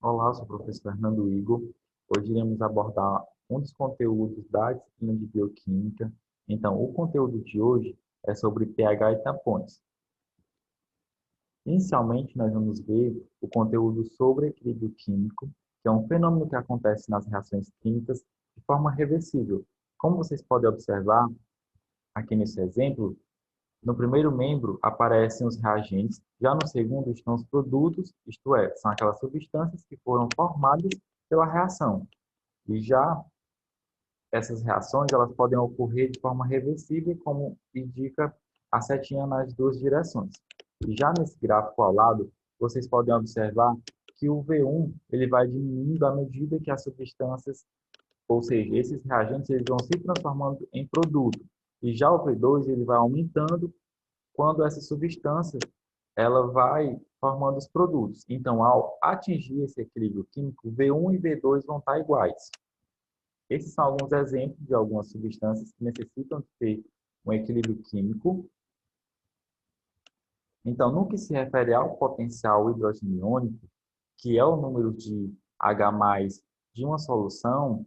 Olá, eu sou o professor Fernando Igor. Hoje iremos abordar um dos conteúdos da disciplina de Bioquímica. Então, o conteúdo de hoje é sobre pH e tampões. Inicialmente, nós vamos ver o conteúdo sobre equilíbrio químico, que é um fenômeno que acontece nas reações químicas de forma reversível. Como vocês podem observar aqui nesse exemplo, no primeiro membro aparecem os reagentes, já no segundo estão os produtos, isto é, são aquelas substâncias que foram formadas pela reação. E já essas reações elas podem ocorrer de forma reversível, como indica a setinha nas duas direções. E já nesse gráfico ao lado, vocês podem observar que o V1 ele vai diminuindo à medida que as substâncias, ou seja, esses reagentes eles vão se transformando em produto. E já o V2 ele vai aumentando quando essa substância ela vai formando os produtos. Então, ao atingir esse equilíbrio químico, V1 e V2 vão estar iguais. Esses são alguns exemplos de algumas substâncias que necessitam de ter um equilíbrio químico. Então, no que se refere ao potencial hidrogeniônico, que é o número de H+ de uma solução,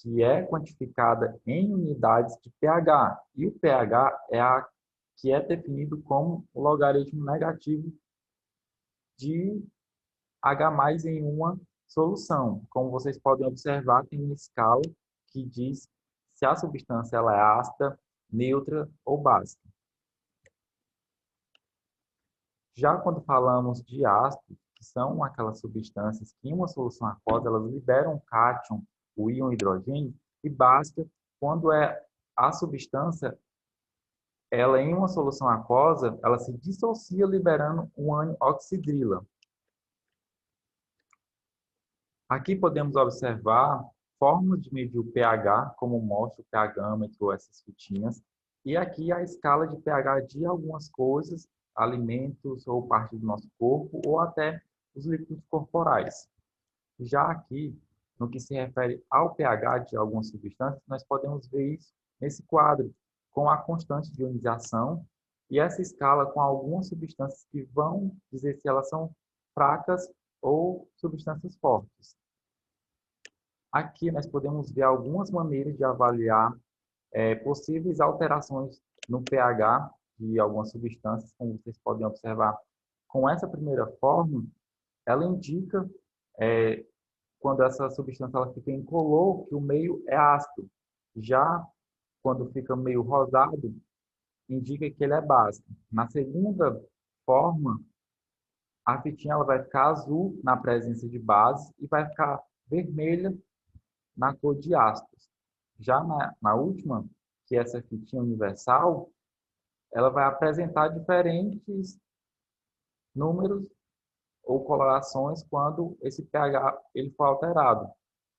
que é quantificada em unidades de pH, e o pH é a que é definido como o logaritmo negativo de H+ em uma solução. Como vocês podem observar, tem uma escala que diz se a substância ela é ácida, neutra ou básica. Já quando falamos de ácidos, que são aquelas substâncias que em uma solução aquosa elas liberam cátion, o íon hidrogênio, e básica quando é a substância ela em uma solução aquosa, ela se dissocia liberando um ânion oxidrila. Aqui podemos observar formas de medir o pH, como mostra o pH-ômetro, essas fitinhas, e aqui a escala de pH de algumas coisas, alimentos ou parte do nosso corpo, ou até os líquidos corporais. Já aqui, no que se refere ao pH de algumas substâncias, nós podemos ver isso nesse quadro, com a constante de ionização, e essa escala com algumas substâncias que vão dizer se elas são fracas ou substâncias fortes. Aqui nós podemos ver algumas maneiras de avaliar possíveis alterações no pH de algumas substâncias, como vocês podem observar. Com essa primeira forma, ela indica, quando essa substância ela fica incolor, que o meio é ácido. Já quando fica meio rosado, indica que ele é básico. Na segunda forma, a fitinha ela vai ficar azul na presença de base e vai ficar vermelha na cor de ácidos. Já na última, que é essa fitinha universal, ela vai apresentar diferentes números ou colorações quando esse pH ele for alterado,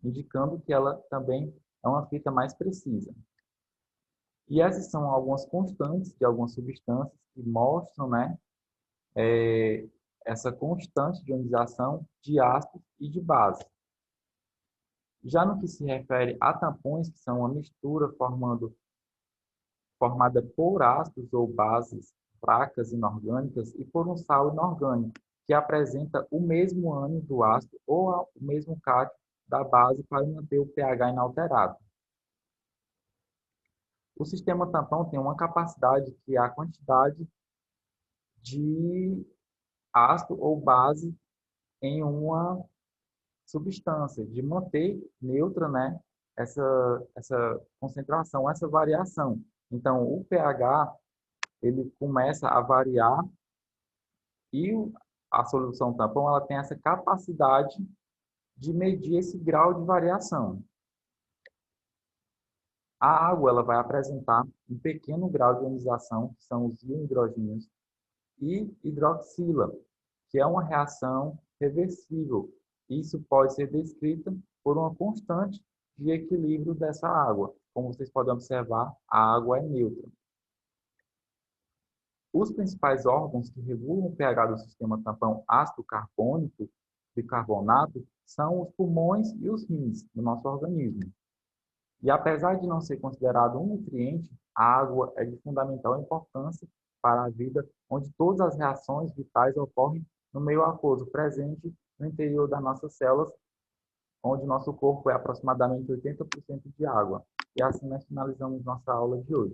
indicando que ela também é uma fita mais precisa. E essas são algumas constantes de algumas substâncias que mostram, né, é, essa constante de ionização de ácidos e de base. Já no que se refere a tampões, que são uma mistura formada por ácidos ou bases fracas inorgânicas e por um sal inorgânico, que apresenta o mesmo ânion do ácido ou o mesmo cátion da base para manter o pH inalterado. O sistema tampão tem uma capacidade que é a quantidade de ácido ou base em uma substância, de manter neutra, né, essa concentração, essa variação. Então, o pH ele começa a variar e a solução tampão ela tem essa capacidade de medir esse grau de variação. A água ela vai apresentar um pequeno grau de ionização, que são os hidrogênios, e hidroxila, que é uma reação reversível. Isso pode ser descrita por uma constante de equilíbrio dessa água. Como vocês podem observar, a água é neutra. Os principais órgãos que regulam o pH do sistema tampão ácido carbônico, bicarbonato, são os pulmões e os rins do nosso organismo. E apesar de não ser considerado um nutriente, a água é de fundamental importância para a vida, onde todas as reações vitais ocorrem no meio aquoso presente no interior das nossas células, onde nosso corpo é aproximadamente 80% de água. E assim nós finalizamos nossa aula de hoje.